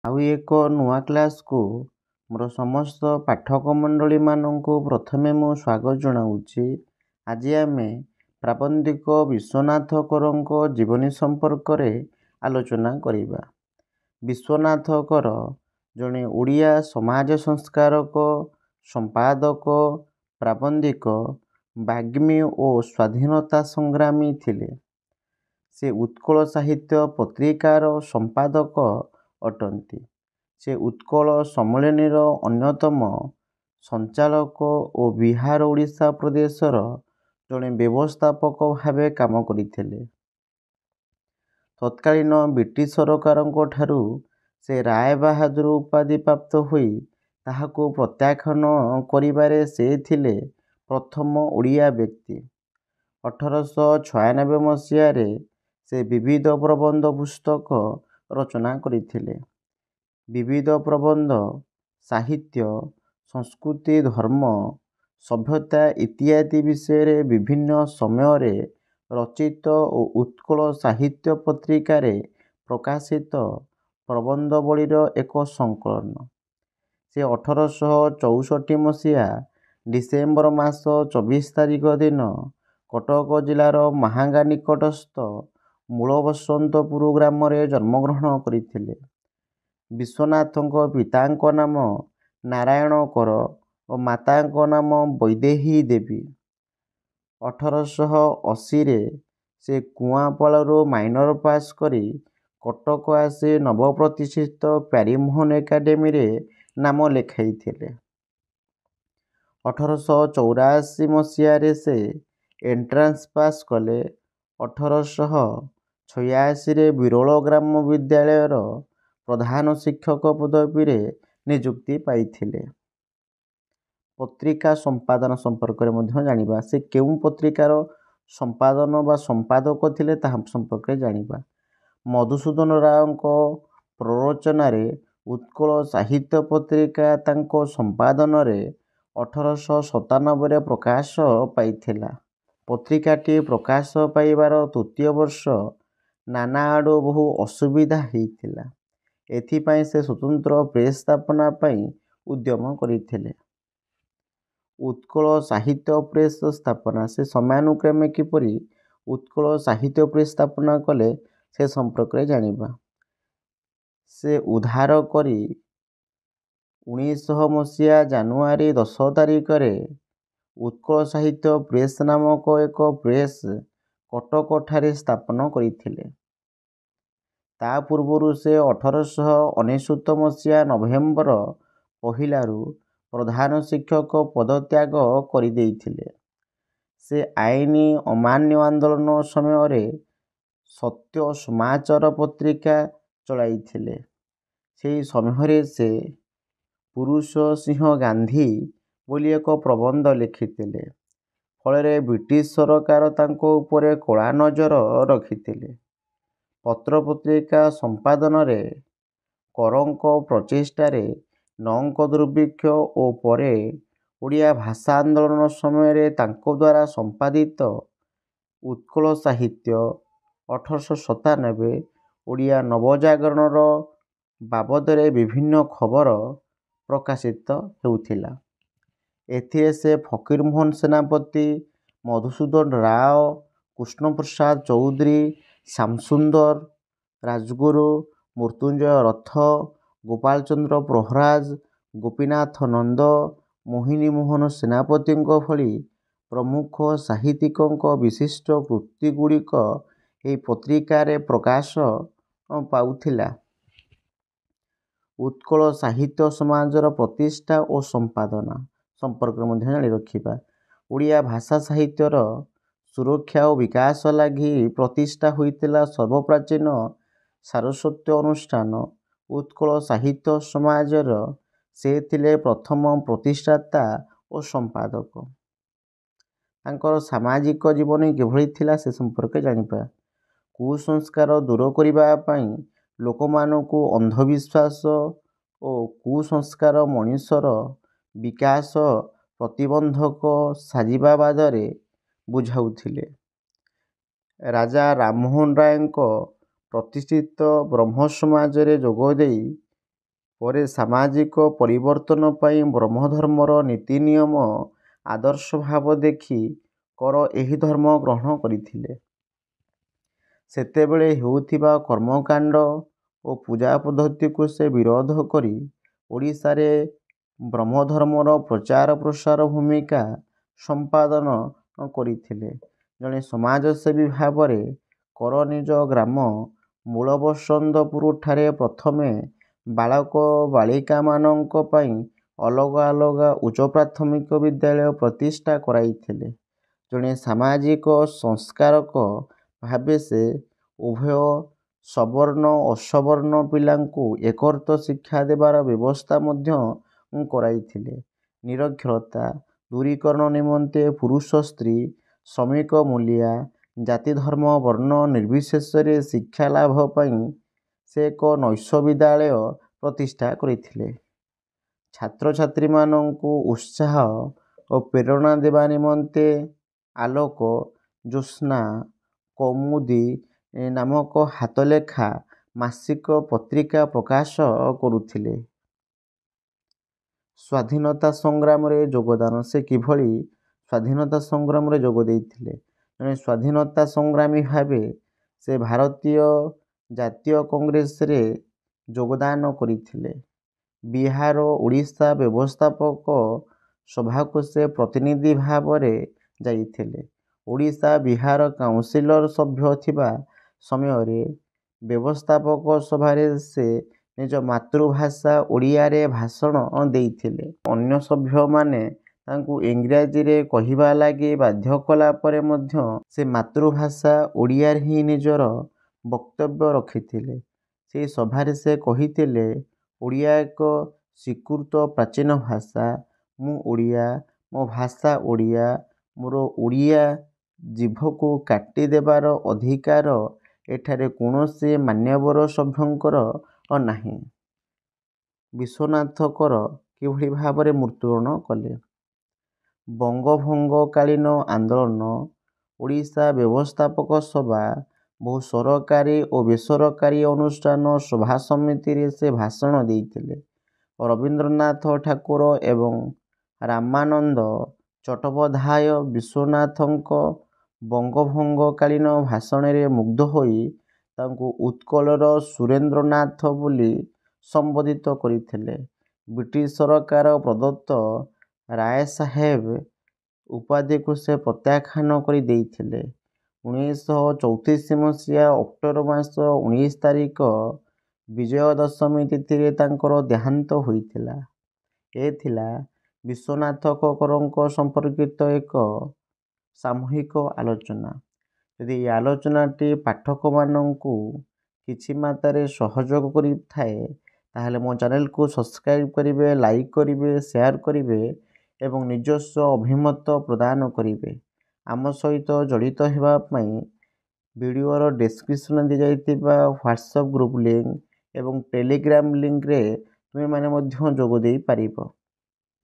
ଆଉ ଏକ ନୂଆ କ୍ଲାସକୁ ମୋର ସମସ୍ତ ପାଠକ ମଣ୍ଡଳୀମାନଙ୍କୁ ପ୍ରଥମେ ମୁଁ ସ୍ୱାଗତ ଜଣାଉଛି। ଆଜି ଆମେ ପ୍ରାବନ୍ଧିକ ବିଶ୍ୱନାଥ କରଙ୍କ ଜୀବନୀ ସମ୍ପର୍କରେ ଆଲୋଚନା କରିବା। ବିଶ୍ୱନାଥ କର ଜଣେ ଓଡ଼ିଆ ସମାଜ ସଂସ୍କାରକ, ସମ୍ପାଦକ, ପ୍ରାବନ୍ଧିକ, ବାଗ୍ମୀ ଓ ସ୍ୱାଧୀନତା ସଂଗ୍ରାମୀ ଥିଲେ। ସେ ଉତ୍କଳ ସାହିତ୍ୟ ପତ୍ରିକାର ସମ୍ପାଦକ ଅଟନ୍ତି। ସେ ଉତ୍କଳ ସମ୍ମିଳନୀର ଅନ୍ୟତମ ସଞ୍ଚାଳକ ଓ ବିହାର ଓଡ଼ିଶା ପ୍ରଦେଶର ଜଣେ ବ୍ୟବସ୍ଥାପକ ଭାବେ କାମ କରିଥିଲେ। ତତ୍କାଳୀନ ବ୍ରିଟିଶ ସରକାରଙ୍କ ଠାରୁ ସେ ରାୟ ବାହାଦୁର ଉପାଧି ପ୍ରାପ୍ତ ହୋଇ ତାହାକୁ ପ୍ରତ୍ୟାଖ୍ୟାନ କରିବାରେ ସେ ଥିଲେ ପ୍ରଥମ ଓଡ଼ିଆ ବ୍ୟକ୍ତି। 1896 ମସିହାରେ ସେ ବିବିଧ ପ୍ରବନ୍ଧ ପୁସ୍ତକ ରଚନା କରିଥିଲେ। ବିବିଧ ପ୍ରବନ୍ଧ ସାହିତ୍ୟ, ସଂସ୍କୃତି, ଧର୍ମ, ସଭ୍ୟତା ଇତ୍ୟାଦି ବିଷୟରେ ବିଭିନ୍ନ ସମୟରେ ରଚିତ ଓ ଉତ୍କଳ ସାହିତ୍ୟ ପତ୍ରିକାରେ ପ୍ରକାଶିତ ପ୍ରବନ୍ଧବଳୀର ଏକ ସଂକଳନ। ସେ 1864 ମସିହା ଡିସେମ୍ବର ମାସ 24 ତାରିଖ ଦିନ କଟକ ଜିଲ୍ଲାର ମାହାଙ୍ଗା ନିକଟସ୍ଥ ମୂଳବସନ୍ତପୁର ଗ୍ରାମରେ ଜନ୍ମଗ୍ରହଣ କରିଥିଲେ। ବିଶ୍ୱନାଥଙ୍କ ପିତାଙ୍କ ନାମ ନାରାୟଣ କର ଓ ମାତାଙ୍କ ନାମ ବୈଦେହୀ ଦେବୀ। 1880ରେ ସେ କୁଆଁପାଳରୁ ମାଇନର ପାସ୍ କରି କଟକ ଆସି ନବପ୍ରତିଷ୍ଠିତ ପ୍ୟାରୀମୋହନ ଏକାଡେମୀରେ ନାମ ଲେଖାଇଥିଲେ। 1884 ମସିହାରେ ସେ ଏଣ୍ଟ୍ରାନ୍ସ ପାସ୍ କଲେ। 1886ରେ ବିରଳ ଗ୍ରାମ ବିଦ୍ୟାଳୟର ପ୍ରଧାନ ଶିକ୍ଷକ ପଦବୀରେ ନିଯୁକ୍ତି ପାଇଥିଲେ। ପତ୍ରିକା ସମ୍ପାଦନ ସମ୍ପର୍କରେ ମଧ୍ୟ ଜାଣିବା। ସେ କେଉଁ ପତ୍ରିକାର ସମ୍ପାଦନ ବା ସମ୍ପାଦକ ଥିଲେ ତାହା ସମ୍ପର୍କରେ ଜାଣିବା। ମଧୁସୂଦନ ରାଓଙ୍କ ପ୍ରରୋଚନାରେ ଉତ୍କଳ ସାହିତ୍ୟ ପତ୍ରିକା ତାଙ୍କ ସମ୍ପାଦନରେ 1897ରେ ପ୍ରକାଶ ପାଇଥିଲା। ପତ୍ରିକାଟି ପ୍ରକାଶ ପାଇବାର ତୃତୀୟ ବର୍ଷ ନାନା ଆଡୁ ବହୁ ଅସୁବିଧା ହେଇଥିଲା। ଏଥିପାଇଁ ସେ ସ୍ୱତନ୍ତ୍ର ପ୍ରେସ୍ ସ୍ଥାପନା ପାଇଁ ଉଦ୍ୟମ କରିଥିଲେ। ଉତ୍କଳ ସାହିତ୍ୟ ପ୍ରେସ୍ ସ୍ଥାପନା। ସେ ସମୟାନୁକ୍ରମେ କିପରି ଉତ୍କଳ ସାହିତ୍ୟ ପ୍ରେସ୍ ସ୍ଥାପନା କଲେ ସେ ସମ୍ପର୍କରେ ଜାଣିବା। ସେ ଉଦ୍ଧାର କରି 1900 ମସିହା ଜାନୁଆରୀ 10 ତାରିଖରେ ଉତ୍କଳ ସାହିତ୍ୟ ପ୍ରେସ୍ ନାମକ ଏକ ପ୍ରେସ୍ କଟକଠାରେ ସ୍ଥାପନ କରିଥିଲେ। ତା ପୂର୍ବରୁ ସେ 1899 ମସିହା ନଭେମ୍ବର 1ରୁ ପ୍ରଧାନ ଶିକ୍ଷକ ପଦତ୍ୟାଗ କରିଦେଇଥିଲେ। ସେ ଆଇନ ଅମାନ୍ୟ ଆନ୍ଦୋଳନ ସମୟରେ ସତ୍ୟ ସମାଚାର ପତ୍ରିକା ଚଳାଇଥିଲେ। ସେହି ସମୟରେ ସେ ପୁରୁଷ ସିଂହ ଗାନ୍ଧୀ ବୋଲି ଏକ ପ୍ରବନ୍ଧ ଲେଖିଥିଲେ। ଫଳରେ ବ୍ରିଟିଶ ସରକାର ତାଙ୍କ ଉପରେ କଡ଼ା ନଜର ରଖିଥିଲେ। ପତ୍ରପତ୍ରିକା ସମ୍ପାଦନରେ କରଙ୍କ ପ୍ରଚେଷ୍ଟାରେ ନଅଙ୍କ ଦୁର୍ଭିକ୍ଷ ଓ ପରେ ଓଡ଼ିଆ ଭାଷା ଆନ୍ଦୋଳନ ସମୟରେ ତାଙ୍କ ଦ୍ୱାରା ସମ୍ପାଦିତ ଉତ୍କଳ ସାହିତ୍ୟ, 1897 ଓଡ଼ିଆ ନବଜାଗରଣର ବାବଦରେ ବିଭିନ୍ନ ଖବର ପ୍ରକାଶିତ ହେଉଥିଲା। ଏଥିରେ ସେ ଫକୀରମୋହନ ସେନାପତି, ମଧୁସୂଦନ ରାଓ, କୃଷ୍ଣପ୍ରସାଦ ଚୌଧୁରୀ, ଶ୍ୟାମସୁନ୍ଦର ରାଜଗୁରୁ, ମୃତ୍ୟୁଞ୍ଜୟ ରଥ, ଗୋପାଳଚନ୍ଦ୍ର ପ୍ରହରାଜ, ଗୋପୀନାଥ ନନ୍ଦ, ମୋହିନୀ ମୋହନ ସେନାପତିଙ୍କ ଭଳି ପ୍ରମୁଖ ସାହିତ୍ୟିକଙ୍କ ବିଶିଷ୍ଟ କୃତିଗୁଡ଼ିକ ଏହି ପତ୍ରିକାରେ ପ୍ରକାଶ ପାଉଥିଲା। ଉତ୍କଳ ସାହିତ୍ୟ ସମାଜର ପ୍ରତିଷ୍ଠା ଓ ସମ୍ପାଦନା ସମ୍ପର୍କରେ ମଧ୍ୟ ଜାଣି ରଖିବା। ଓଡ଼ିଆ ଭାଷା ସାହିତ୍ୟର ସୁରକ୍ଷା ଓ ବିକାଶ ଲାଗି ପ୍ରତିଷ୍ଠା ହୋଇଥିଲା ସର୍ବପ୍ରାଚୀନ ସାରସ୍ୱତ ଅନୁଷ୍ଠାନ ଉତ୍କଳ ସାହିତ୍ୟ ସମାଜର ସେ ଥିଲେ ପ୍ରଥମ ପ୍ରତିଷ୍ଠାତା ଓ ସମ୍ପାଦକ। ତାଙ୍କର ସାମାଜିକ ଜୀବନ କିଭଳି ଥିଲା ସେ ସମ୍ପର୍କରେ ଜାଣିବା। କୁସଂସ୍କାର ଦୂର କରିବା ପାଇଁ ଲୋକମାନଙ୍କୁ ଅନ୍ଧବିଶ୍ୱାସ ଓ କୁସଂସ୍କାର ମଣିଷର ବିକାଶ ପ୍ରତିବନ୍ଧକ ସାଜିବାବାଦରେ ବୁଝାଉଥିଲେ। ରାଜା ରାମମୋହନ ରାୟଙ୍କ ପ୍ରତିଷ୍ଠିତ ବ୍ରହ୍ମ ସମାଜରେ ଯୋଗଦେଇ ପରେ ସାମାଜିକ ପରିବର୍ତ୍ତନ ପାଇଁ ବ୍ରହ୍ମଧର୍ମର ନୀତି ନିୟମ ଆଦର୍ଶ ଭାବ ଦେଖି କର ଏହି ଧର୍ମ ଗ୍ରହଣ କରିଥିଲେ। ସେତେବେଳେ ହେଉଥିବା କର୍ମକାଣ୍ଡ ଓ ପୂଜା ପଦ୍ଧତିକୁ ସେ ବିରୋଧ କରି ଓଡ଼ିଶାରେ ବ୍ରହ୍ମଧର୍ମର ପ୍ରଚାର ପ୍ରସାର ଭୂମିକା ସମ୍ପାଦନ କରିଥିଲେ। ଜଣେ ସମାଜସେବୀ ଭାବରେ କର ନିଜ ଗ୍ରାମ ମୂଳବସନ୍ତପୁରଠାରେ ପ୍ରଥମେ ବାଳକ ବାଳିକାମାନଙ୍କ ପାଇଁ ଅଲଗା ଅଲଗା ଉଚ୍ଚ ପ୍ରାଥମିକ ବିଦ୍ୟାଳୟ ପ୍ରତିଷ୍ଠା କରାଇଥିଲେ। ଜଣେ ସାମାଜିକ ସଂସ୍କାରକ ଭାବେ ସେ ଉଭୟ ସବର୍ଣ୍ଣ ଓ ଅସବର୍ଣ୍ଣ ପିଲାଙ୍କୁ ଏକତ୍ର ଶିକ୍ଷା ଦେବାର ବ୍ୟବସ୍ଥା ମଧ୍ୟ କରାଇଥିଲେ। ନିରକ୍ଷରତା ଦୂରୀକରଣ ନିମନ୍ତେ ପୁରୁଷ ସ୍ତ୍ରୀ ଶ୍ରମିକ ମୂଲିଆ ଜାତି ଧର୍ମ ବର୍ଣ୍ଣ ନିର୍ବିଶେଷରେ ଶିକ୍ଷା ଲାଭ ପାଇଁ ସେ ଏକ ନୈଶ ବିଦ୍ୟାଳୟ ପ୍ରତିଷ୍ଠା କରିଥିଲେ। ଛାତ୍ରଛାତ୍ରୀମାନଙ୍କୁ ଉତ୍ସାହ ଓ ପ୍ରେରଣା ଦେବା ନିମନ୍ତେ ଆଲୋକ ଜ୍ୟୋତ୍ସ୍ନା କୌମୁଦୀ ନାମକ ହାତଲେଖା ମାସିକ ପତ୍ରିକା ପ୍ରକାଶ କରୁଥିଲେ। ସ୍ୱାଧୀନତା ସଂଗ୍ରାମରେ ଯୋଗଦାନ ସେ କିଭଳି ସ୍ୱାଧୀନତା ସଂଗ୍ରାମରେ ଯୋଗ ଦେଇଥିଲେ? ଜଣେ ସ୍ୱାଧୀନତା ସଂଗ୍ରାମୀ ଭାବେ ସେ ଭାରତୀୟ ଜାତୀୟ କଂଗ୍ରେସରେ ଯୋଗଦାନ କରିଥିଲେ। ବିହାର ଓ ଓଡ଼ିଶା ବ୍ୟବସ୍ଥାପକ ସଭାକୁ ସେ ପ୍ରତିନିଧି ଭାବରେ ଯାଇଥିଲେ। ଓଡ଼ିଶା ବିହାର କାଉନସିଲର ସଭ୍ୟ ଥିବା ସମୟରେ ବ୍ୟବସ୍ଥାପକ ସଭାରେ ସେ ନିଜ ମାତୃଭାଷା ଓଡ଼ିଆରେ ଭାଷଣ ଦେଇଥିଲେ। ଅନ୍ୟ ସଭ୍ୟମାନେ ତାଙ୍କୁ ଇଂରାଜୀରେ କହିବା ଲାଗି ବାଧ୍ୟ କଲା ପରେ ମଧ୍ୟ ସେ ମାତୃଭାଷା ଓଡ଼ିଆରେ ହିଁ ନିଜର ବକ୍ତବ୍ୟ ରଖିଥିଲେ। ସେହି ସଭାରେ ସେ କହିଥିଲେ, ଓଡ଼ିଆ ଏକ ସ୍ୱୀକୃତ ପ୍ରାଚୀନ ଭାଷା। ମୁଁ ଓଡ଼ିଆ, ମୋ ଭାଷା ଓଡ଼ିଆ। ମୋର ଓଡ଼ିଆ ଜିଭକୁ କାଟି ଦେବାର ଅଧିକାର ଏଠାରେ କୌଣସି ମାନ୍ୟବର ସଭ୍ୟଙ୍କର ନାହିଁ। ବିଶ୍ୱନାଥ କର କିଭଳି ଭାବରେ ମୃତ୍ୟୁବରଣ କଲେ? ବଙ୍ଗଭଙ୍ଗକାଳୀନ ଆନ୍ଦୋଳନ ଓଡ଼ିଶା ବ୍ୟବସ୍ଥାପକ ସଭା ବହୁ ସରକାରୀ ଓ ବେସରକାରୀ ଅନୁଷ୍ଠାନ ସଭା ସମିତିରେ ସେ ଭାଷଣ ଦେଇଥିଲେ। ରବୀନ୍ଦ୍ରନାଥ ଠାକୁର ଏବଂ ରାମାନନ୍ଦ ଚଟ୍ଟୋପାଧ୍ୟାୟ ବିଶ୍ୱନାଥଙ୍କ ବଙ୍ଗଭଙ୍ଗକାଳୀନ ଭାଷଣରେ ମୁଗ୍ଧ ହୋଇ ତାଙ୍କୁ ଉତ୍କଳର ସୁରେନ୍ଦ୍ରନାଥ ବୋଲି ସମ୍ବୋଧିତ କରିଥିଲେ। ବ୍ରିଟିଶ ସରକାର ପ୍ରଦତ୍ତ ରାୟସାହେବ ଉପାଧିକୁ ସେ ପ୍ରତ୍ୟାଖ୍ୟାନ କରି ଦେଇଥିଲେ। 1934 ମସିହା ଅକ୍ଟୋବର ମାସ 19 ତାରିଖ ବିଜୟା ଦଶମୀ ତିଥିରେ ତାଙ୍କର ଦେହାନ୍ତ ହୋଇଥିଲା। ଏ ଥିଲା ବିଶ୍ୱନାଥ କରଙ୍କ ସମ୍ପର୍କିତ ଏକ ସାମୂହିକ ଆଲୋଚନା। ଯଦି ଏହି ଆଲୋଚନାଟି ପାଠକମାନଙ୍କୁ କିଛି ମାତ୍ରାରେ ସହଯୋଗ କରିଥାଏ, ତାହେଲେ ମୋ ଚ୍ୟାନେଲକୁ ସବସ୍କ୍ରାଇବ୍ କରିବେ, ଲାଇକ୍ କରିବେ, ସେୟାର କରିବେ ଏବଂ ନିଜସ୍ୱ ଅଭିମତ ପ୍ରଦାନ କରିବେ। ଆମ ସହିତ ଜଡ଼ିତ ହେବା ପାଇଁ ଭିଡ଼ିଓର ଡେସ୍କ୍ରିପସନରେ ଦିଆଯାଇଥିବା ହ୍ୱାଟ୍ସଆପ୍ ଗ୍ରୁପ୍ ଲିଙ୍କ ଏବଂ ଟେଲିଗ୍ରାମ ଲିଙ୍କରେ ତୁମେମାନେ ମଧ୍ୟ ଯୋଗ ଦେଇପାରିବ।